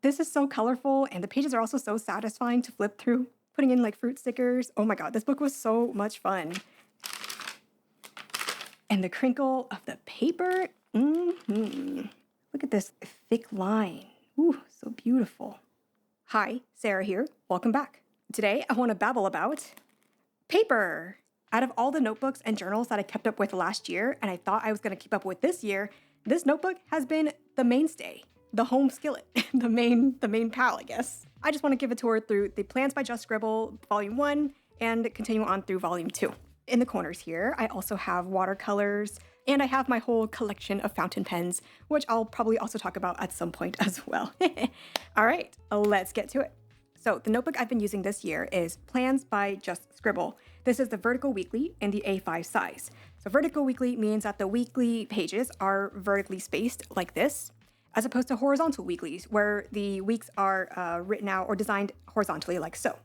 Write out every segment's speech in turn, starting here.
This is so colorful, and the pages are also so satisfying to flip through. Putting in like fruit stickers. Oh my god, this book was so much fun. And the crinkle of the paper. Look at this thick line. Ooh, so beautiful. Hi, Sarah here. Welcome back. Today, I want to babble about paper. Out of all the notebooks and journals that I kept up with last year, and I thought I was going to keep up with this year, this notebook has been the mainstay, the home skillet, the main pal, I guess. I just want to give a tour through the Plans by Just Scribble, Volume 1, and continue on through Volume 2. In the corners here, I also have watercolors, and I have my whole collection of fountain pens, which I'll probably also talk about at some point as well. All right, let's get to it. So the notebook I've been using this year is Plans by Just Scribble. This is the vertical weekly in the A5 size. So vertical weekly means that the weekly pages are vertically spaced like this, as opposed to horizontal weeklies, where the weeks are written out or designed horizontally like so.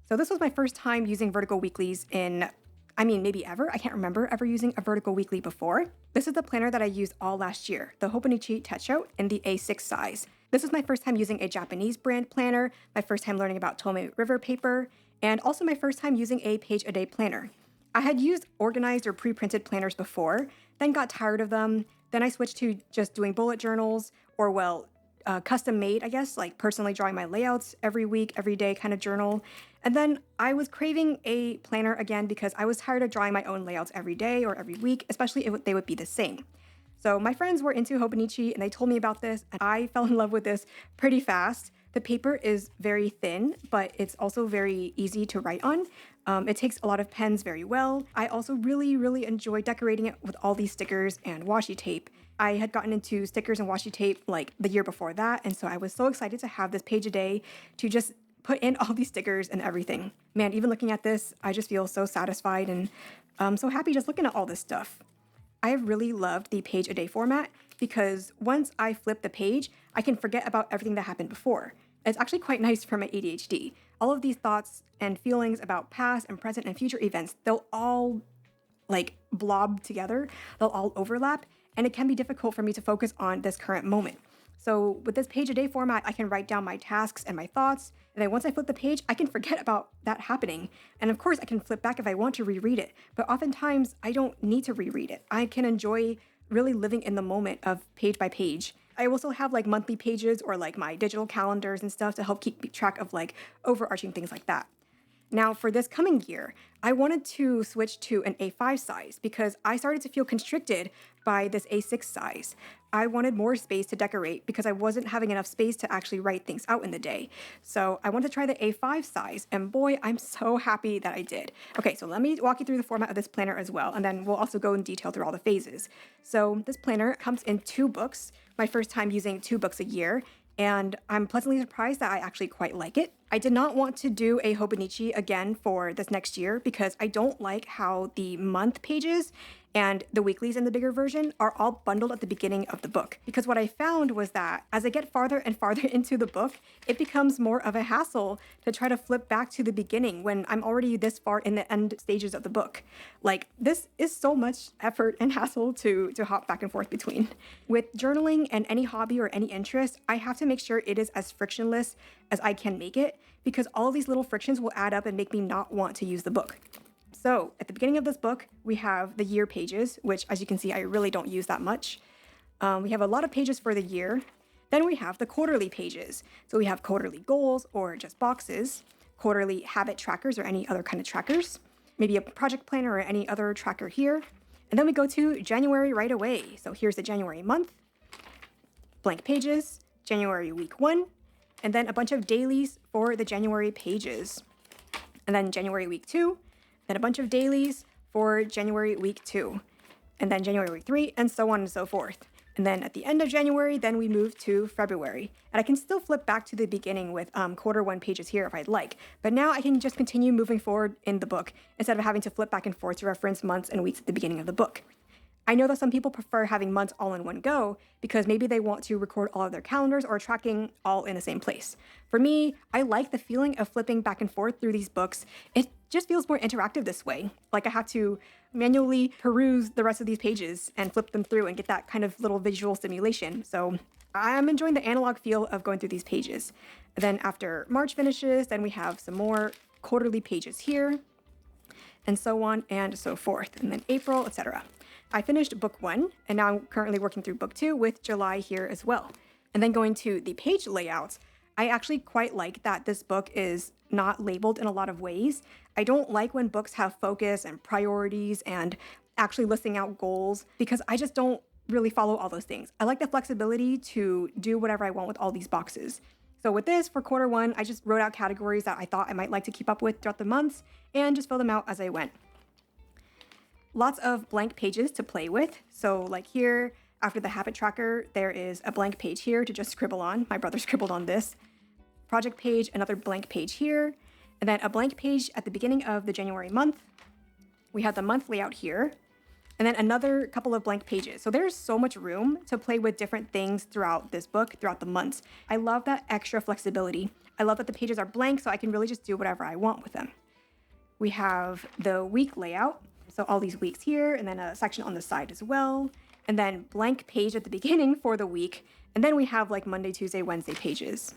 So this was my first time using vertical weeklies maybe ever. I can't remember ever using a vertical weekly before. This is the planner that I used all last year, the Hobonichi Techo in the A6 size. This is my first time using a Japanese brand planner, my first time learning about Tome River paper, and also my first time using a page-a-day planner. I had used organized or pre-printed planners before, then got tired of them. Then I switched to just doing bullet journals or, custom made, I guess, like personally drawing my layouts every week, every day kind of journal. And then I was craving a planner again because I was tired of drawing my own layouts every day or every week, especially if they would be the same. So my friends were into Hobonichi and they told me about this, and I fell in love with this pretty fast. The paper is very thin, but it's also very easy to write on. It takes a lot of pens very well. I also really enjoy decorating it with all these stickers and washi tape. I had gotten into stickers and washi tape like the year before that, and so I was so excited to have this page a day to just put in all these stickers and everything. Man, even looking at this, I just feel so satisfied and so happy just looking at all this stuff. I have really loved the page a day format because once I flip the page, I can forget about everything that happened before. It's actually quite nice for my ADHD. All of these thoughts and feelings about past and present and future events, they'll all blob together, they'll all overlap, and it can be difficult for me to focus on this current moment. So with this page a day format, I can write down my tasks and my thoughts, and then once I flip the page, I can forget about that happening. And of course, I can flip back if I want to reread it, but oftentimes I don't need to reread it. I can enjoy really living in the moment of page by page. I also have monthly pages or my digital calendars and stuff to help keep track of overarching things like that. Now, for this coming year, I wanted to switch to an A5 size because I started to feel constricted by this A6 size. I wanted more space to decorate because I wasn't having enough space to actually write things out in the day. So I wanted to try the A5 size, and boy, I'm so happy that I did. Okay, so let me walk you through the format of this planner as well, and then we'll also go in detail through all the phases. So this planner comes in 2 books, my first time using 2 books a year, and I'm pleasantly surprised that I actually quite like it. I did not want to do a Hobonichi again for this next year because I don't like how the month pages and the weeklies in the bigger version are all bundled at the beginning of the book. Because what I found was that as I get farther and farther into the book, it becomes more of a hassle to try to flip back to the beginning when I'm already this far in the end stages of the book. This is so much effort and hassle to hop back and forth between. With journaling and any hobby or any interest, I have to make sure it is as frictionless as I can make it because all of these little frictions will add up and make me not want to use the book. So at the beginning of this book, we have the year pages, which as you can see, I really don't use that much. We have a lot of pages for the year. Then we have the quarterly pages. So we have quarterly goals or just boxes, quarterly habit trackers or any other kind of trackers, maybe a project planner or any other tracker here. And then we go to January right away. So here's the January month, blank pages, January week 1, and then a bunch of dailies for the January pages. And then January week 2, then a bunch of dailies for January week 2, and then January week 3, and so on and so forth. And then at the end of January, then we move to February. And I can still flip back to the beginning with quarter 1 pages here if I'd like. But now I can just continue moving forward in the book instead of having to flip back and forth to reference months and weeks at the beginning of the book. I know that some people prefer having months all in one go because maybe they want to record all of their calendars or tracking all in the same place. For me, I like the feeling of flipping back and forth through these books. It just feels more interactive this way. Like I have to manually peruse the rest of these pages and flip them through and get that kind of little visual stimulation. So I'm enjoying the analog feel of going through these pages. And then after March finishes, then we have some more quarterly pages here, and so on and so forth. And then April, etc. I finished book 1, and now I'm currently working through book 2 with July here as well. And then going to the page layouts, I actually quite like that this book is not labeled in a lot of ways. I don't like when books have focus and priorities and actually listing out goals, because I just don't really follow all those things. I like the flexibility to do whatever I want with all these boxes. So with this, for quarter 1, I just wrote out categories that I thought I might like to keep up with throughout the months and just fill them out as I went. Lots of blank pages to play with. So like here, after the habit tracker, there is a blank page here to just scribble on. My brother scribbled on this. Project page, another blank page here, and then a blank page at the beginning of the January month. We have the month layout here, and then another couple of blank pages. So there's so much room to play with different things throughout this book, throughout the months. I love that extra flexibility. I love that the pages are blank, so I can really just do whatever I want with them. We have the week layout, so all these weeks here, and then a section on the side as well, and then blank page at the beginning for the week, and then we have like Monday, Tuesday, Wednesday pages.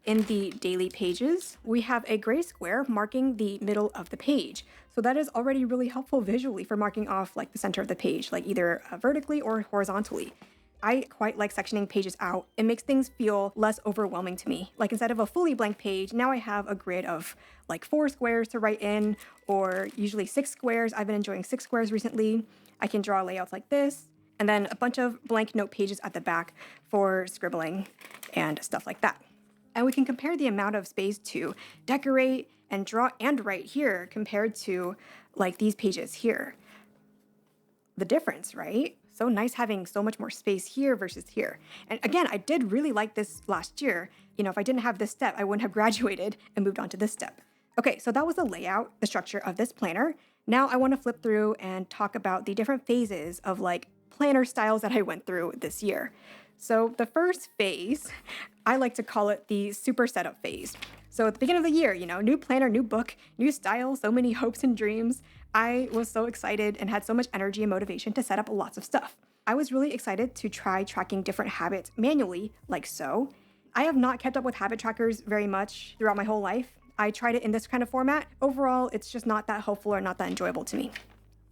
In the daily pages, we have a gray square marking the middle of the page. So that is already really helpful visually for marking off like the center of the page, like either vertically or horizontally. I quite like sectioning pages out. It makes things feel less overwhelming to me. Like instead of a fully blank page, now I have a grid of like 4 squares to write in, or usually 6 squares. I've been enjoying 6 squares recently. I can draw layouts like this, and then a bunch of blank note pages at the back for scribbling and stuff like that. And we can compare the amount of space to decorate and draw and write here compared to like these pages here. The difference, right? So nice having so much more space here versus here. And again, I did really like this last year. You know, if I didn't have this step, I wouldn't have graduated and moved on to this step. Okay, so that was the layout, the structure of this planner. Now I want to flip through and talk about the different phases of like planner styles that I went through this year. So the first phase, I like to call it the super setup phase. So at the beginning of the year, you know, new planner, new book, new style, so many hopes and dreams. I was so excited and had so much energy and motivation to set up lots of stuff. I was really excited to try tracking different habits manually, like so. I have not kept up with habit trackers very much throughout my whole life. I tried it in this kind of format. Overall, it's just not that helpful or not that enjoyable to me.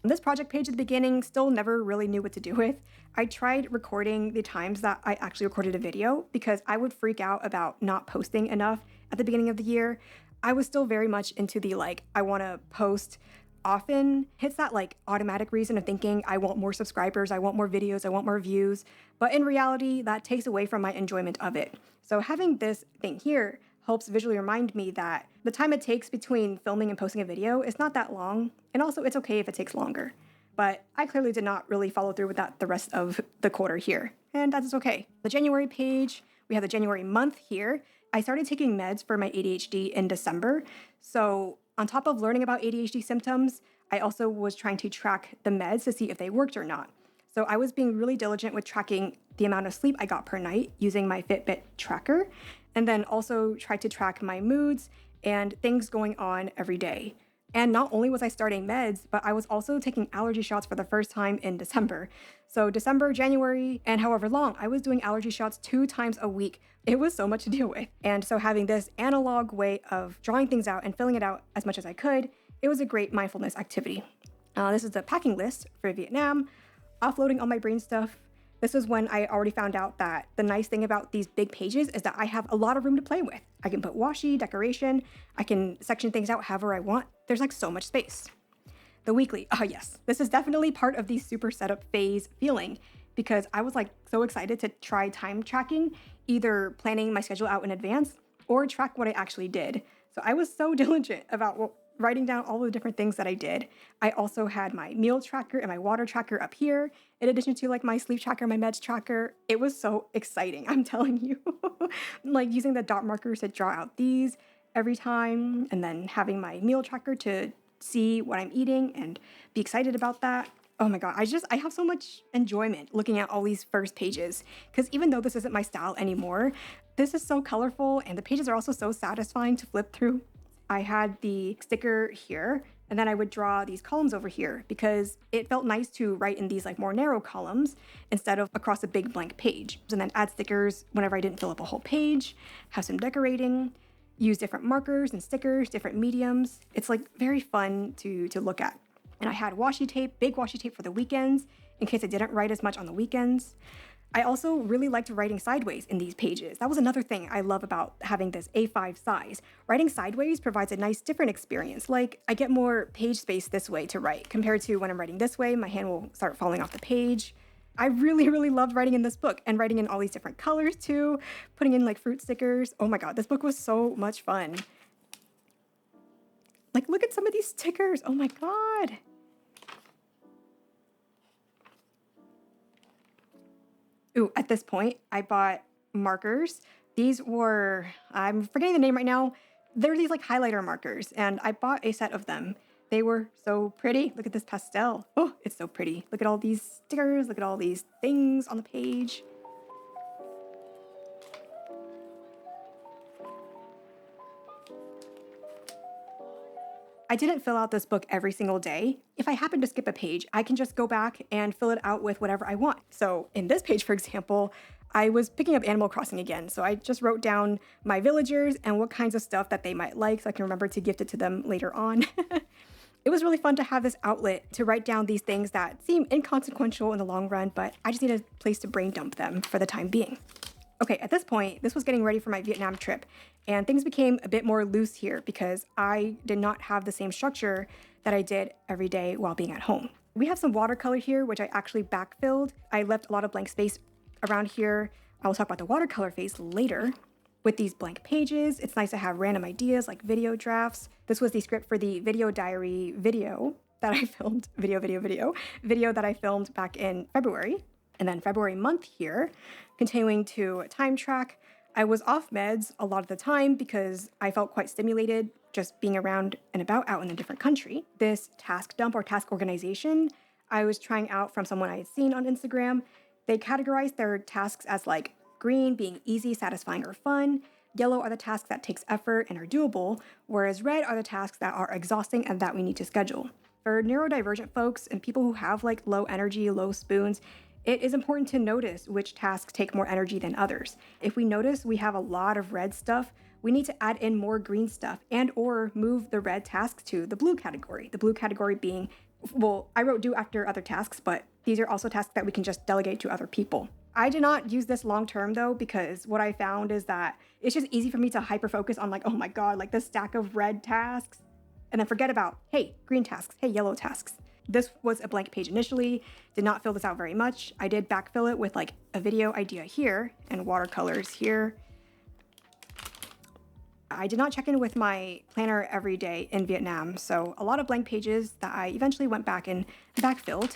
This project page at the beginning still never really knew what to do with. I tried recording the times that I actually recorded a video because I would freak out about not posting enough at the beginning of the year. I was still very much into the like, I want to post often. Hits that like automatic reason of thinking I want more subscribers, I want more videos, I want more views. But in reality, that takes away from my enjoyment of it. So having this thing here helps visually remind me that the time it takes between filming and posting a video is not that long, and also it's okay if it takes longer. But I clearly did not really follow through with that the rest of the quarter here, and that's okay. The January page, we have the January month here. I started taking meds for my ADHD in December, so on top of learning about ADHD symptoms, I also was trying to track the meds to see if they worked or not. So I was being really diligent with tracking the amount of sleep I got per night using my Fitbit tracker, and then also tried to track my moods and things going on every day. And not only was I starting meds, but I was also taking allergy shots for the first time in December. So December, January, and however long, I was doing allergy shots 2 times a week. It was so much to deal with. And so having this analog way of drawing things out and filling it out as much as I could, it was a great mindfulness activity. This is the packing list for Vietnam, offloading all my brain stuff. This is when I already found out that the nice thing about these big pages is that I have a lot of room to play with. I can put washi, decoration, I can section things out however I want. There's like so much space. The weekly, yes, this is definitely part of the super setup phase feeling because I was like so excited to try time tracking, either planning my schedule out in advance or track what I actually did. So I was so diligent about writing down all the different things that I did. I also had my meal tracker and my water tracker up here, in addition to like my sleep tracker, my meds tracker. It was so exciting, I'm telling you. Like using the dot markers to draw out these every time, and then having my meal tracker to see what I'm eating and be excited about that. Oh my God, I have so much enjoyment looking at all these first pages, because even though this isn't my style anymore, this is so colorful and the pages are also so satisfying to flip through. I had the sticker here, and then I would draw these columns over here because it felt nice to write in these like more narrow columns instead of across a big blank page. And then add stickers whenever I didn't fill up a whole page, have some decorating, use different markers and stickers, different mediums. It's like very fun to look at. And I had washi tape, big washi tape for the weekends in case I didn't write as much on the weekends. I also really liked writing sideways in these pages. That was another thing I love about having this A5 size. Writing sideways provides a nice different experience. Like, I get more page space this way to write compared to when I'm writing this way, my hand will start falling off the page. I really, really loved writing in this book and writing in all these different colors too, putting in like fruit stickers. Oh my God, this book was so much fun. Like, look at some of these stickers. Oh my God. Ooh, at this point, I bought markers. These were, I'm forgetting the name right now. They're these like highlighter markers, and I bought a set of them. They were so pretty. Look at this pastel. Oh, it's so pretty. Look at all these stickers. Look at all these things on the page. I didn't fill out this book every single day. If I happen to skip a page, I can just go back and fill it out with whatever I want. So in this page, for example, I was picking up Animal Crossing again. So I just wrote down my villagers and what kinds of stuff that they might like so I can remember to gift it to them later on. It was really fun to have this outlet to write down these things that seem inconsequential in the long run, but I just need a place to brain dump them for the time being. Okay, at this point, this was getting ready for my Vietnam trip, and things became a bit more loose here because I did not have the same structure that I did every day while being at home. We have some watercolor here, which I actually backfilled. I left a lot of blank space around here. I will talk about the watercolor phase later. With these blank pages, it's nice to have random ideas like video drafts. This was the script for the video diary video that I filmed, video that I filmed back in February. And then February month here, continuing to time track. I was off meds a lot of the time because I felt quite stimulated just being around and about out in a different country. This task dump or task organization I was trying out from someone I had seen on Instagram. They categorized their tasks as like green being easy, satisfying, or fun. Yellow are the tasks that takes effort and are doable, whereas red are the tasks that are exhausting and that we need to schedule. For neurodivergent folks and people who have like low energy, low spoons, it is important to notice which tasks take more energy than others. If we notice we have a lot of red stuff, we need to add in more green stuff and or move the red tasks to the blue category. The blue category being, well, I wrote do after other tasks, but these are also tasks that we can just delegate to other people. I did not use this long term though, because what I found is that it's just easy for me to hyper focus on like, oh my God, like this stack of red tasks, and then forget about, hey, green tasks, hey, yellow tasks. This was a blank page initially, did not fill this out very much. I did backfill it with like a video idea here and watercolors here. I did not check in with my planner every day in Vietnam, so a lot of blank pages that I eventually went back and backfilled.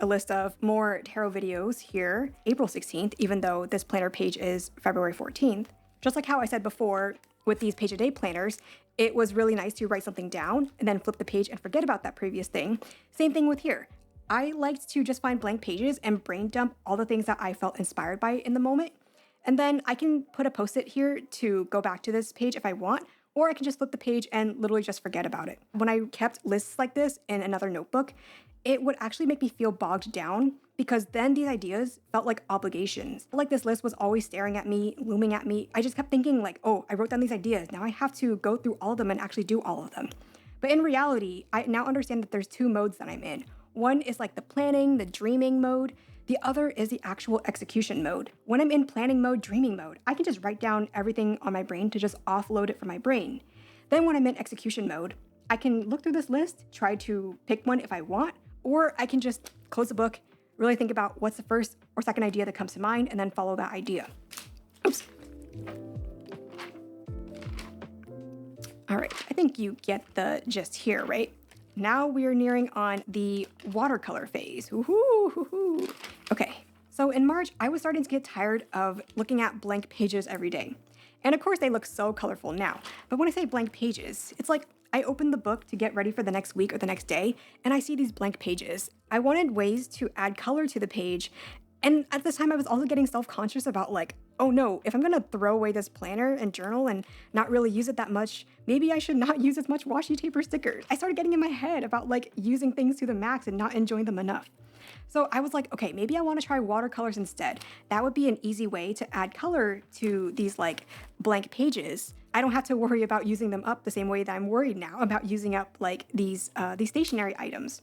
A list of more tarot videos here, April 16th, even though this planner page is February 14th. Just like how I said before, with these page-a-day planners, it was really nice to write something down and then flip the page and forget about that previous thing. Same thing with here. I liked to just find blank pages and brain dump all the things that I felt inspired by in the moment. And then I can put a post-it here to go back to this page if I want, or I can just flip the page and literally just forget about it. When I kept lists like this in another notebook, it would actually make me feel bogged down because then these ideas felt like obligations. Like this list was always staring at me, looming at me. I just kept thinking like, oh, I wrote down these ideas. Now I have to go through all of them and actually do all of them. But in reality, I now understand that there's two modes that I'm in. One is like the planning, the dreaming mode. The other is the actual execution mode. When I'm in planning mode, dreaming mode, I can just write down everything on my brain to just offload it from my brain. Then when I'm in execution mode, I can look through this list, try to pick one if I want, or I can just close the book, really think about what's the first or second idea that comes to mind, and then follow that idea. Oops. All right, I think you get the gist here, right? Now we are nearing on the watercolor phase. Woohoo! Okay, so in March, I was starting to get tired of looking at blank pages every day. And of course, they look so colorful now. But when I say blank pages, it's like I open the book to get ready for the next week or the next day, and I see these blank pages. I wanted ways to add color to the page. And at this time, I was also getting self-conscious about like, oh no, if I'm gonna throw away this planner and journal and not really use it that much, maybe I should not use as much washi tape or stickers. I started getting in my head about like using things to the max and not enjoying them enough. So I was like, okay, maybe I want to try watercolors instead. That would be an easy way to add color to these like blank pages. I don't have to worry about using them up the same way that I'm worried now about using up like these stationery items.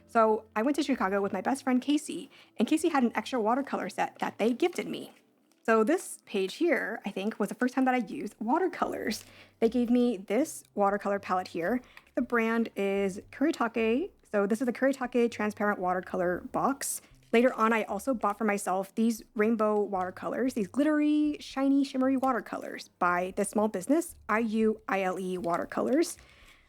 So I went to Chicago with my best friend Casey, and Casey had an extra watercolor set that they gifted me. So this page here, I think, was the first time that I used watercolors. They gave me this watercolor palette here. The brand is Kuretake. So this is the Kuretake transparent watercolor box. Later on, I also bought for myself these rainbow watercolors, these glittery, shiny, shimmery watercolors by this small business, IUILE Watercolors.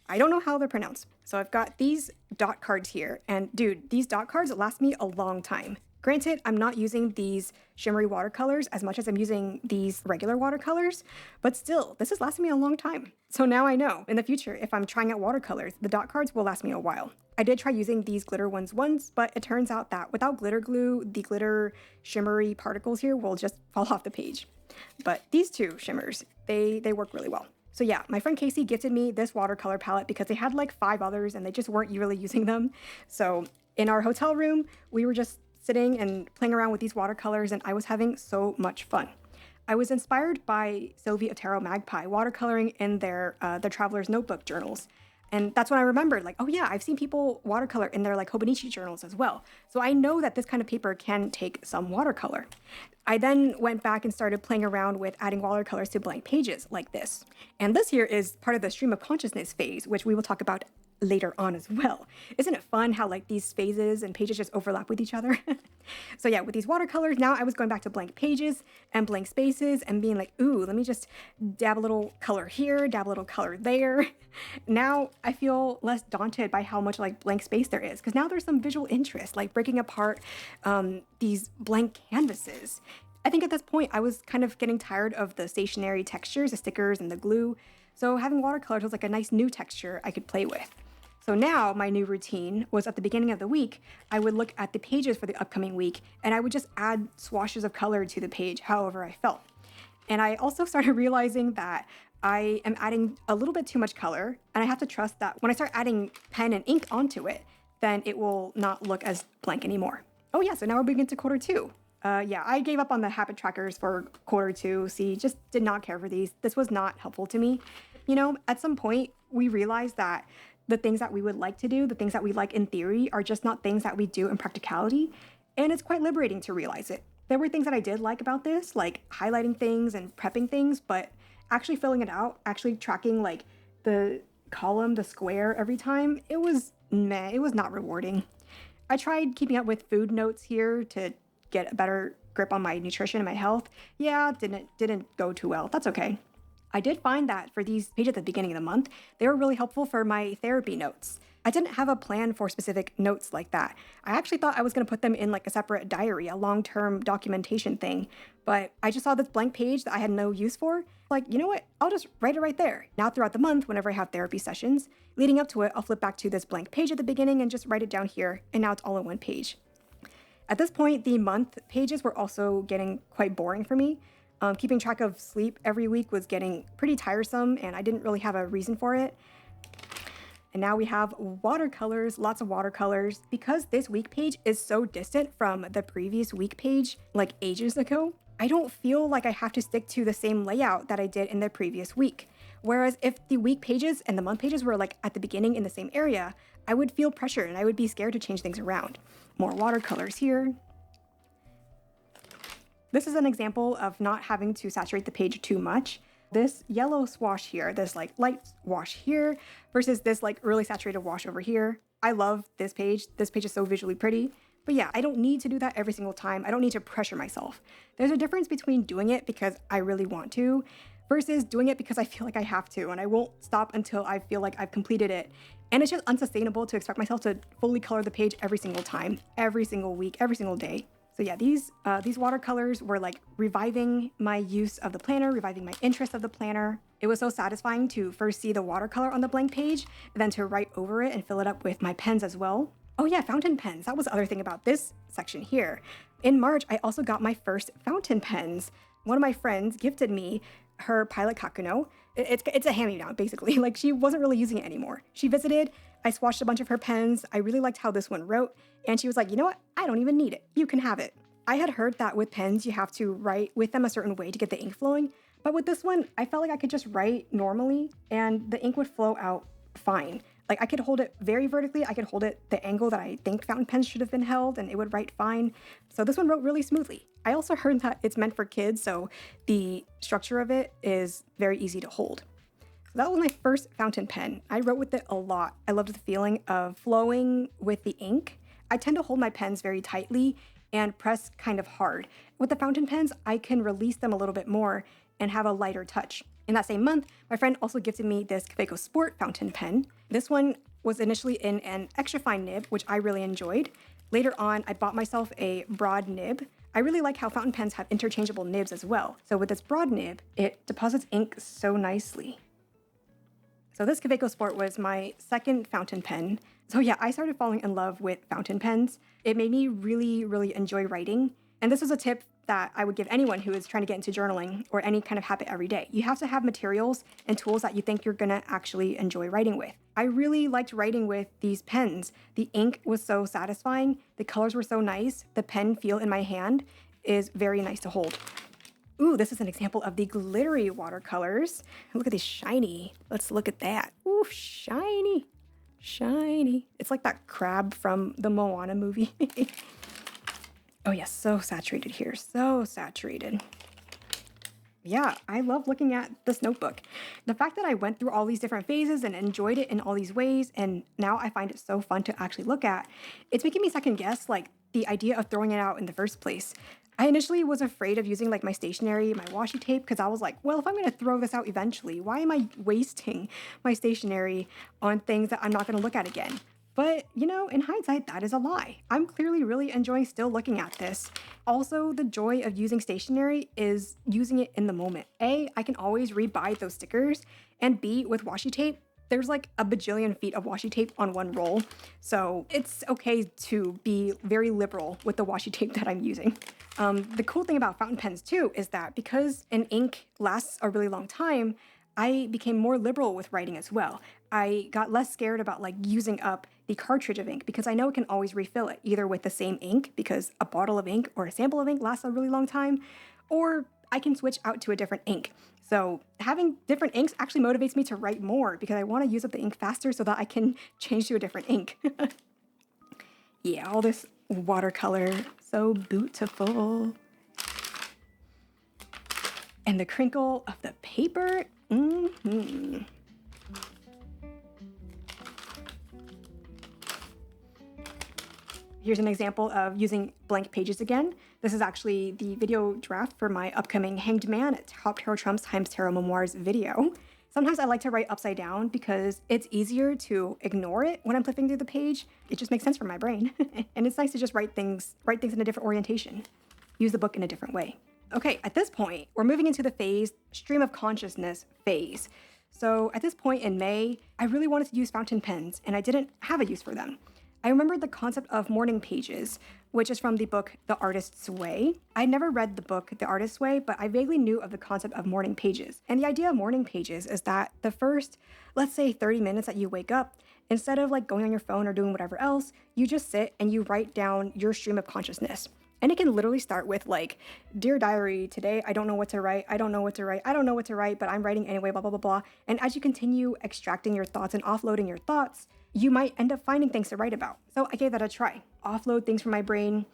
I don't know how they're pronounced. So I've got these dot cards here, and dude, these dot cards last me a long time. Granted, I'm not using these shimmery watercolors as much as I'm using these regular watercolors, but still, this has lasted me a long time. So now I know, in the future, if I'm trying out watercolors, the dot cards will last me a while. I did try using these glitter ones once, but it turns out that without glitter glue, the glitter shimmery particles here will just fall off the page. But these two shimmers, they work really well. So yeah, my friend Casey gifted me this watercolor palette because they had like 5 others and they just weren't really using them. So in our hotel room, we were just sitting and playing around with these watercolors, and I was having so much fun. I was inspired by Sylvie Otero Magpie watercoloring in their Traveler's Notebook journals. And that's when I remembered, like, oh yeah, I've seen people watercolor in their like Hobonichi journals as well. So I know that this kind of paper can take some watercolor. I then went back and started playing around with adding watercolors to blank pages like this. And this here is part of the stream of consciousness phase, which we will talk about later on as well. Isn't it fun how like these phases and pages just overlap with each other? So yeah, with these watercolors, now I was going back to blank pages and blank spaces and being like, ooh, let me just dab a little color here, dab a little color there. Now I feel less daunted by how much like blank space there is, because now there's some visual interest, like breaking apart these blank canvases. I think at this point I was kind of getting tired of the stationary textures, the stickers and the glue. So having watercolors was like a nice new texture I could play with. So now my new routine was at the beginning of the week, I would look at the pages for the upcoming week and I would just add swashes of color to the page however I felt. And I also started realizing that I am adding a little bit too much color, and I have to trust that when I start adding pen and ink onto it, then it will not look as blank anymore. Oh yeah, so now we're moving to quarter 2. Yeah, I gave up on the habit trackers for quarter 2. See, just did not care for these. This was not helpful to me. You know, at some point we realized that the things that we would like to do, the things that we like in theory, are just not things that we do in practicality. And it's quite liberating to realize it. There were things that I did like about this, like highlighting things and prepping things, but actually filling it out, actually tracking like the column, the square every time, it was meh, it was not rewarding. I tried keeping up with food notes here to get a better grip on my nutrition and my health. Yeah, didn't go too well. That's okay. I did find that for these pages at the beginning of the month, they were really helpful for my therapy notes. I didn't have a plan for specific notes like that. I actually thought I was going to put them in like a separate diary, a long-term documentation thing, but I just saw this blank page that I had no use for. Like, you know what? I'll just write it right there. Now throughout the month, whenever I have therapy sessions, leading up to it, I'll flip back to this blank page at the beginning and just write it down here, and now it's all in one page. At this point, the month pages were also getting quite boring for me. Keeping track of sleep every week was getting pretty tiresome, and I didn't really have a reason for it. And now we have watercolors, lots of watercolors. Because this week page is so distant from the previous week page, like ages ago, I don't feel like I have to stick to the same layout that I did in the previous week. Whereas if the week pages and the month pages were like at the beginning in the same area, I would feel pressure and I would be scared to change things around. More watercolors here. This is an example of not having to saturate the page too much. This yellow swash here, this like light wash here versus this like really saturated wash over here. I love this page. This page is so visually pretty. But yeah, I don't need to do that every single time. I don't need to pressure myself. There's a difference between doing it because I really want to versus doing it because I feel like I have to, and I won't stop until I feel like I've completed it. And it's just unsustainable to expect myself to fully color the page every single time, every single week, every single day. So yeah, these watercolors were like reviving my use of the planner, reviving my interest of the planner. It was so satisfying to first see the watercolor on the blank page, and then to write over it and fill it up with my pens as well. Oh yeah, fountain pens. That was the other thing about this section here. In March, I also got my first fountain pens. One of my friends gifted me her Pilot Kakuno. It's a hand-me-down, basically. Like, she wasn't really using it anymore. She visited, I swatched a bunch of her pens. I really liked how this one wrote, and she was like, you know what? I don't even need it. You can have it. I had heard that with pens, you have to write with them a certain way to get the ink flowing, but with this one, I felt like I could just write normally, and the ink would flow out fine. Like, I could hold it very vertically, I could hold it the angle that I think fountain pens should have been held, and it would write fine. So this one wrote really smoothly. I also heard that it's meant for kids, so the structure of it is very easy to hold. So that was my first fountain pen. I wrote with it a lot. I loved the feeling of flowing with the ink. I tend to hold my pens very tightly and press kind of hard. With the fountain pens, I can release them a little bit more and have a lighter touch. In that same month, my friend also gifted me this Kaweco Sport fountain pen. This one was initially in an extra fine nib, which I really enjoyed. Later on, I bought myself a broad nib. I really like how fountain pens have interchangeable nibs as well. So with this broad nib, it deposits ink so nicely. So this Kaweco Sport was my second fountain pen. So yeah, I started falling in love with fountain pens. It made me really, really enjoy writing. And this is a tip that I would give anyone who is trying to get into journaling or any kind of habit every day. You have to have materials and tools that you think you're gonna actually enjoy writing with. I really liked writing with these pens. The ink was so satisfying, the colors were so nice, the pen feel in my hand is very nice to hold. Ooh, this is an example of the glittery watercolors. Look at these shiny. Let's look at that. Ooh, shiny, shiny. It's like that crab from the Moana movie. Oh yes, so saturated here, so saturated. Yeah, I love looking at this notebook. The fact that I went through all these different phases and enjoyed it in all these ways, and now I find it so fun to actually look at, it's making me second guess like the idea of throwing it out in the first place. I initially was afraid of using like my stationery, my washi tape, because I was like, well, if I'm gonna throw this out eventually, why am I wasting my stationery on things that I'm not gonna look at again? But, you know, in hindsight, that is a lie. I'm clearly really enjoying still looking at this. Also, the joy of using stationery is using it in the moment. A, I can always rebuy those stickers, and B, with washi tape, there's like a bajillion feet of washi tape on one roll. So it's okay to be very liberal with the washi tape that I'm using. The cool thing about fountain pens too is that because an ink lasts a really long time, I became more liberal with writing as well. I got less scared about like using up the cartridge of ink because I know it can always refill it, either with the same ink because a bottle of ink or a sample of ink lasts a really long time, or I can switch out to a different ink. So having different inks actually motivates me to write more because I want to use up the ink faster so that I can change to a different ink. Yeah, all this watercolor, so beautiful. And the crinkle of the paper, Here's an example of using blank pages again. This is actually the video draft for my upcoming Hanged Man at Top Tarot Trumps Times Tarot Memoirs video. Sometimes I like to write upside down because it's easier to ignore it when I'm flipping through the page. It just makes sense for my brain. And it's nice to just write things in a different orientation. Use the book in a different way. Okay, at this point, we're moving into the phase, stream of consciousness phase. So at this point in May, I really wanted to use fountain pens and I didn't have a use for them. I remembered the concept of morning pages, which is from the book The Artist's Way. I'd never read the book The Artist's Way, but I vaguely knew of the concept of morning pages. And the idea of morning pages is that the first, let's say 30 minutes that you wake up, instead of like going on your phone or doing whatever else, you just sit and you write down your stream of consciousness. And it can literally start with like, dear diary, today I don't know what to write, I don't know what to write, I don't know what to write, but I'm writing anyway, blah, blah, blah, blah. And as you continue extracting your thoughts and offloading your thoughts, you might end up finding things to write about. So I gave that a try. Offload things from my brain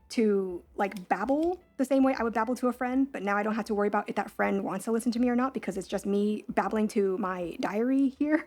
to like babble the same way I would babble to a friend, but now I don't have to worry about if that friend wants to listen to me or not because it's just me babbling to my diary here.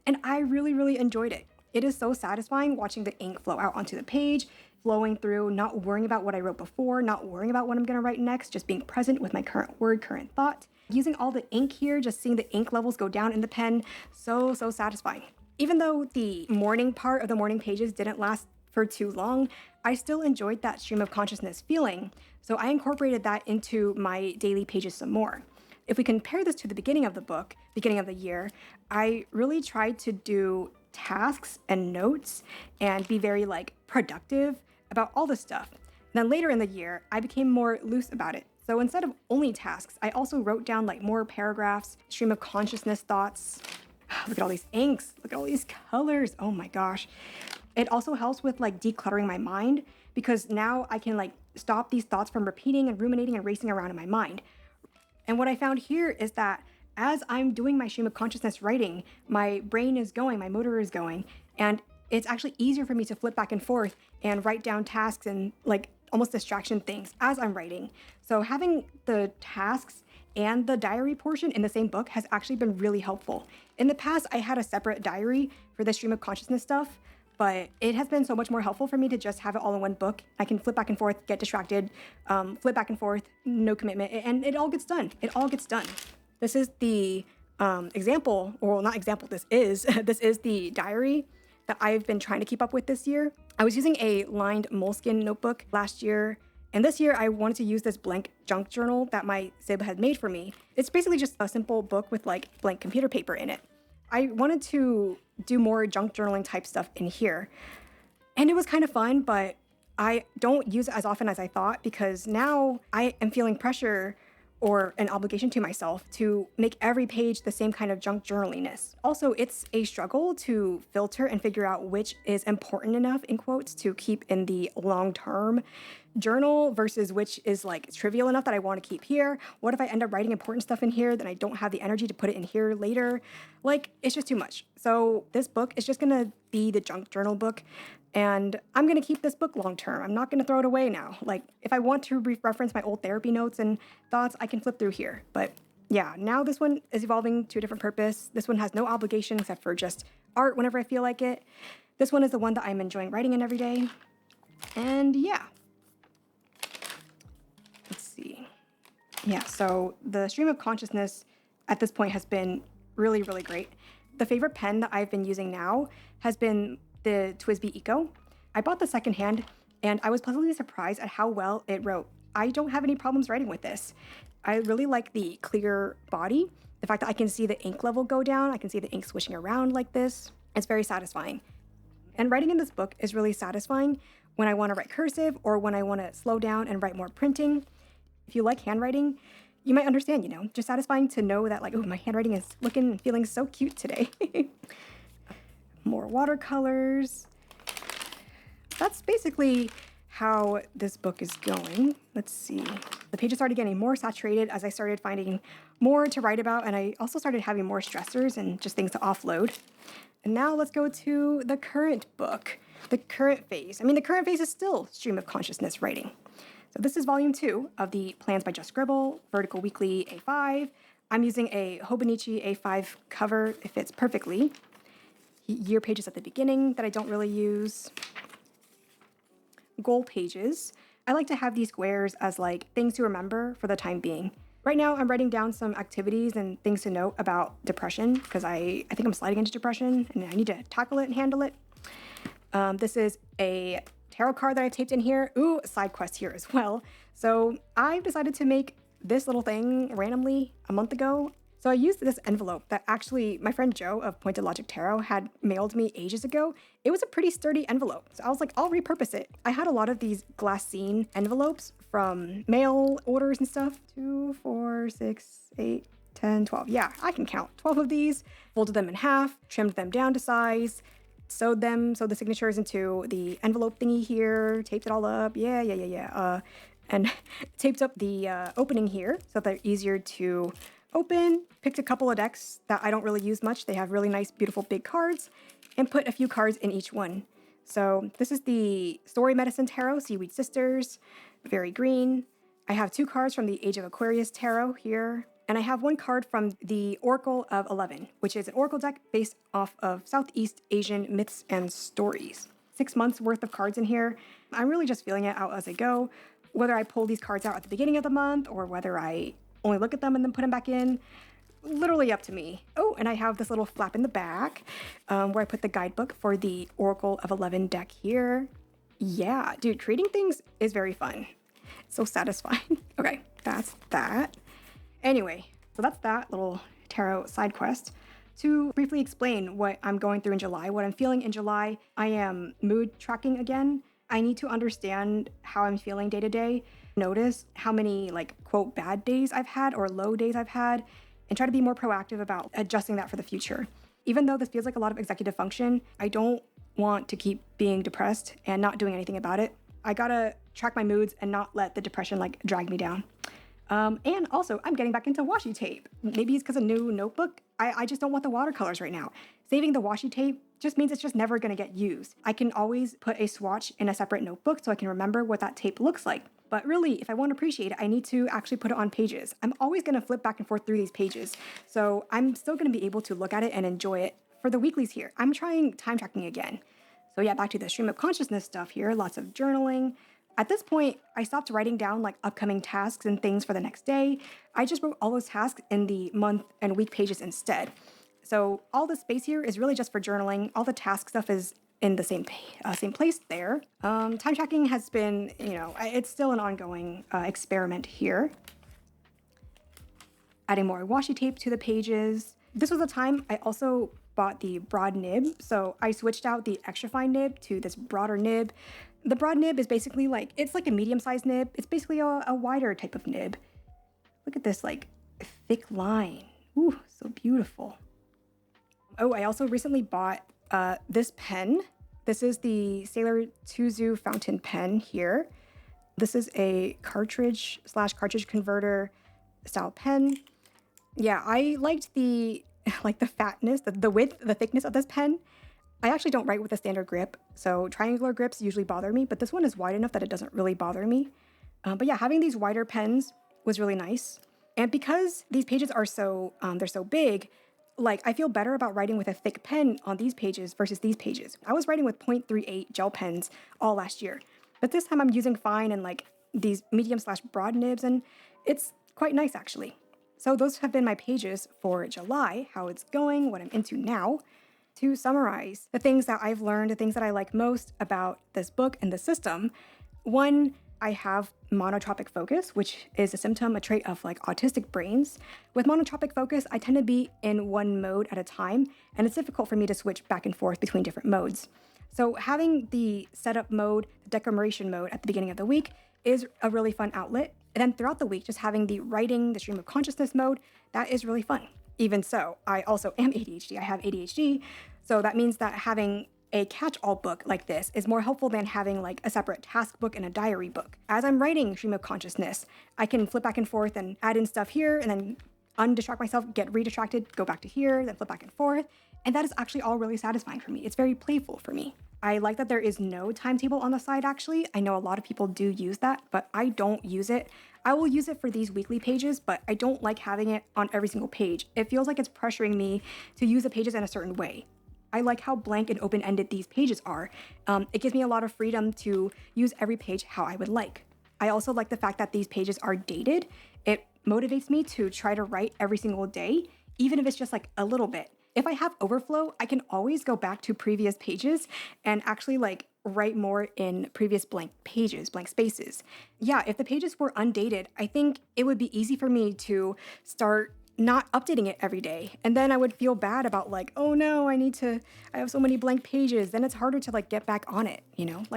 And I really, really enjoyed it. It is so satisfying watching the ink flow out onto the page, flowing through, not worrying about what I wrote before, not worrying about what I'm gonna write next, just being present with my current word, current thought. Using all the ink here, just seeing the ink levels go down in the pen, so satisfying. Even though the morning part of the morning pages didn't last for too long, I still enjoyed that stream of consciousness feeling, so I incorporated that into my daily pages some more. If we compare this to the beginning of the book, beginning of the year, I really tried to do tasks and notes and be very like productive about all this stuff. Then later in the year, I became more loose about it. So instead of only tasks, I also wrote down like more paragraphs, stream of consciousness thoughts. Look at all these inks. Look at all these colors. Oh my gosh. It also helps with like decluttering my mind because now I can like stop these thoughts from repeating and ruminating and racing around in my mind. And what I found here is that as I'm doing my stream of consciousness writing, my brain is going, my motor is going, and it's actually easier for me to flip back and forth and write down tasks and like almost distraction things as I'm writing. So having the tasks and the diary portion in the same book has actually been really helpful. In the past, I had a separate diary for the stream of consciousness stuff, but it has been so much more helpful for me to just have it all in one book. I can flip back and forth, get distracted, flip back and forth, no commitment, and it all gets done. It all gets done. This is the example, or not example, this is the diary that I've been trying to keep up with this year. I was using a lined moleskin notebook last year, and this year I wanted to use this blank junk journal that my sib had made for me. It's basically just a simple book with like blank computer paper in it. I wanted to do more junk journaling type stuff in here. And it was kind of fun, but I don't use it as often as I thought because now I am feeling pressure or an obligation to myself to make every page the same kind of junk journaliness. Also, it's a struggle to filter and figure out which is important enough, in quotes, to keep in the long-term journal versus which is like trivial enough that I want to keep here. What if I end up writing important stuff in here, then I don't have the energy to put it in here later? Like, it's just too much. So this book is just gonna be the junk journal book. And I'm going to keep this book long term. I'm not going to throw it away now. Like, if I want to reference my old therapy notes and thoughts, I can flip through here. But yeah, now this one is evolving to a different purpose. This one has no obligation except for just art whenever I feel like it. This one is the one that I'm enjoying writing in every day. And yeah. Let's see. Yeah, so the stream of consciousness at this point has been really, really great. The favorite pen that I've been using now has been the TWSBI Eco. I bought the secondhand and I was pleasantly surprised at how well it wrote. I don't have any problems writing with this. I really like the clear body. The fact that I can see the ink level go down, I can see the ink swishing around like this. It's very satisfying. And writing in this book is really satisfying when I want to write cursive or when I want to slow down and write more printing. If you like handwriting, you might understand, just satisfying to know that like, oh, my handwriting is looking and feeling so cute today. More watercolors. That's basically how this book is going. Let's see. The pages started getting more saturated as I started finding more to write about, and I also started having more stressors and just things to offload. And now let's go to the current book, the current phase. The current phase is still stream of consciousness writing. So this is volume 2 of the Plans by Just Scribble, Vertical Weekly A5. I'm using a Hobonichi A5 cover. It fits perfectly. Year pages at the beginning that I don't really use. Goal pages. I like to have these squares as like things to remember for the time being. Right now, I'm writing down some activities and things to note about depression because I think I'm sliding into depression and I need to tackle it and handle it. This is a tarot card that I've taped in here. Ooh, a side quest here as well. So I've decided to make this little thing randomly a month ago. So I used this envelope that actually my friend Joe of Pointed Logic Tarot had mailed me ages ago. It was a pretty sturdy envelope. So I was like, I'll repurpose it. I had a lot of these glassine envelopes from mail orders and stuff. 2, 4, 6, 8, 10, 12. Yeah, I can count 12 of these. Folded them in half, trimmed them down to size, sewed the signatures into the envelope thingy here, taped it all up. And taped up the opening here so they're easier to open. Picked a couple of decks that I don't really use much. They have really nice, beautiful big cards, and put a few cards in each one. So this is the Story Medicine Tarot, Seaweed Sisters, very green. I have 2 cards from the Age of Aquarius Tarot here, and I have 1 card from the Oracle of 11, which is an oracle deck based off of Southeast Asian myths and stories. 6 months worth of cards in here. I'm really just feeling it out as I go. Whether I pull these cards out at the beginning of the month or whether I only look at them and then put them back in, literally up to me. Oh, and I have this little flap in the back where I put the guidebook for the Oracle of 11 deck here. Yeah, dude, creating things is very fun. It's so satisfying. Okay, that's that. Anyway, so that's that little tarot side quest. To briefly explain what I'm going through in July, what I'm feeling in July, I am mood tracking again. I need to understand how I'm feeling day to day. notice how many like quote bad days I've had or low days I've had and try to be more proactive about adjusting that for the future. Even though this feels like a lot of executive function, I don't want to keep being depressed and not doing anything about it. I gotta track my moods and not let the depression like drag me down. And also, I'm getting back into washi tape. Maybe it's because a new notebook. I just don't want the watercolors right now. Saving the washi tape just means it's just never gonna get used. I can always put a swatch in a separate notebook so I can remember what that tape looks like. But really, if I want to appreciate it, I need to actually put it on pages. I'm always gonna flip back and forth through these pages. So I'm still gonna be able to look at it and enjoy it for the weeklies here. I'm trying time tracking again. So yeah, back to the stream of consciousness stuff here, lots of journaling. At this point, I stopped writing down like upcoming tasks and things for the next day. I just wrote all those tasks in the month and week pages instead. So all the space here is really just for journaling. All the task stuff is in the same place there. Time tracking has been, it's still an ongoing experiment here. Adding more washi tape to the pages. This was a time I also bought the broad nib. So I switched out the extra fine nib to this broader nib. The broad nib is basically it's like a medium-sized nib. It's basically a wider type of nib. Look at this like thick line. Ooh, so beautiful. Oh, I also recently bought this pen. This is the Sailor Tuzu fountain pen here. This is a cartridge converter style pen. Yeah, I liked the fatness, the width, the thickness of this pen. I actually don't write with a standard grip, so triangular grips usually bother me, but this one is wide enough that it doesn't really bother me. But yeah, having these wider pens was really nice. And because these pages are they're so big, I feel better about writing with a thick pen on these pages versus these pages. I was writing with 0.38 gel pens all last year, but this time I'm using fine and these medium/broad nibs, and it's quite nice actually. So those have been my pages for July, how it's going, what I'm into now. To summarize the things that I've learned, the things that I like most about this book and the system. One, I have monotropic focus, which is a trait of autistic brains. With monotropic focus, I tend to be in one mode at a time, and it's difficult for me to switch back and forth between different modes. So having the setup mode, the decoration mode at the beginning of the week is a really fun outlet. And then throughout the week, just having the writing, the stream of consciousness mode, that is really fun. Even so, I also am ADHD. I have ADHD. So that means that having a catch-all book like this is more helpful than having a separate task book and a diary book. As I'm writing stream of consciousness, I can flip back and forth and add in stuff here and then undistract myself, get redistracted, go back to here, then flip back and forth. And that is actually all really satisfying for me. It's very playful for me. I like that there is no timetable on the side, actually. I know a lot of people do use that, but I don't use it. I will use it for these weekly pages, but I don't like having it on every single page. It feels like it's pressuring me to use the pages in a certain way. I like how blank and open-ended these pages are. It gives me a lot of freedom to use every page how I would like. I also like the fact that these pages are dated. It motivates me to try to write every single day, even if it's just a little bit. If I have overflow, I can always go back to previous pages and actually write more in previous blank pages, blank spaces. Yeah, if the pages were undated, I think it would be easy for me to start not updating it every day. And then I would feel bad about oh no, I have so many blank pages. Then it's harder to get back on it,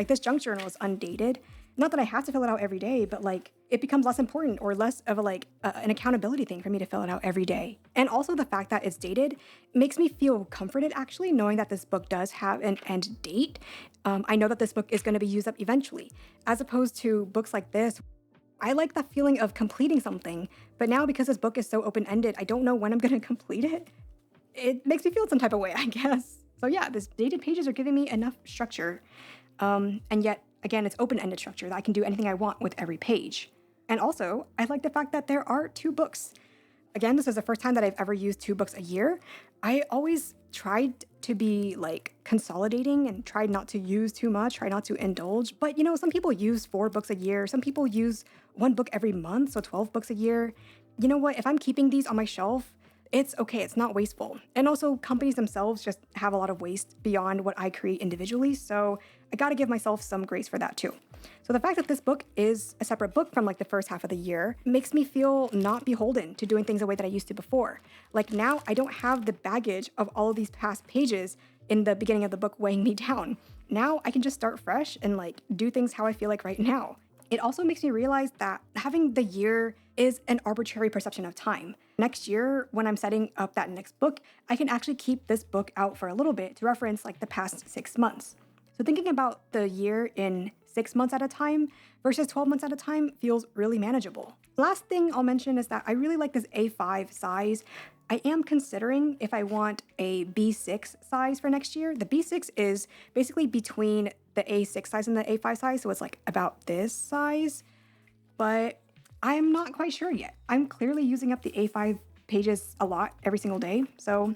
this junk journal is undated. Not that I have to fill it out every day, but it becomes less important or less of an accountability thing for me to fill it out every day. And also the fact that it's dated makes me feel comforted actually, knowing that this book does have an end date. I know that this book is going to be used up eventually, as opposed to books like this. I like that feeling of completing something, but now because this book is so open-ended, I don't know when I'm going to complete it. It makes me feel some type of way, I guess. So yeah, these dated pages are giving me enough structure. And yet, again, it's open-ended structure that I can do anything I want with every page. And also, I like the fact that there are 2 books. Again, this is the first time that I've ever used 2 books a year. I always tried to be consolidating and tried not to use too much, try not to indulge. But some people use 4 books a year. Some people use 1 book every month, so 12 books a year. You know what? If I'm keeping these on my shelf, it's okay. It's not wasteful. And also companies themselves just have a lot of waste beyond what I create individually. So I got to give myself some grace for that too. So the fact that this book is a separate book from the first half of the year makes me feel not beholden to doing things the way that I used to before. Now I don't have the baggage of all of these past pages in the beginning of the book weighing me down. Now I can just start fresh and do things how I feel right now. it also makes me realize that having the year is an arbitrary perception of time. Next year, when I'm setting up that next book, I can actually keep this book out for a little bit to reference like the past 6 months. So thinking about the year in 6 months at a time versus 12 months at a time feels really manageable. Last thing I'll mention is that I really like this A5 size. I am considering if I want a B6 size for next year. The B6 is basically between the A6 size and the A5 size, so it's like about this size, but I'm not quite sure yet. I'm clearly using up the A5 pages a lot every single day, so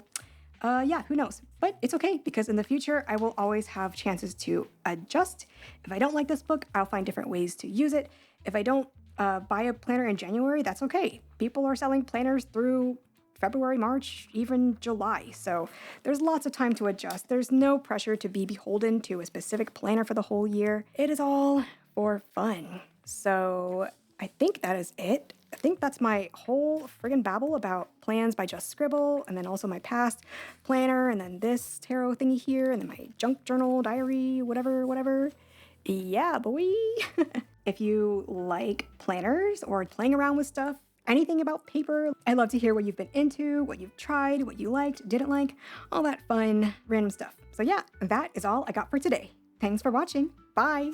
yeah, who knows? But it's okay because in the future, I will always have chances to adjust. If I don't like this book, I'll find different ways to use it. If I don't buy a planner in January, that's okay. People are selling planners through February, March, even July. So there's lots of time to adjust. There's no pressure to be beholden to a specific planner for the whole year. It is all for fun. So I think that is it. I think that's my whole friggin' babble about plans by Just Scribble, and then also my past planner, and then this tarot thingy here, and then my junk journal, diary, whatever. Yeah, boy. If you like planners or playing around with stuff, anything about paper, I'd love to hear what you've been into, what you've tried, what you liked, didn't like, all that fun, random stuff. So yeah, that is all I got for today. Thanks for watching. Bye.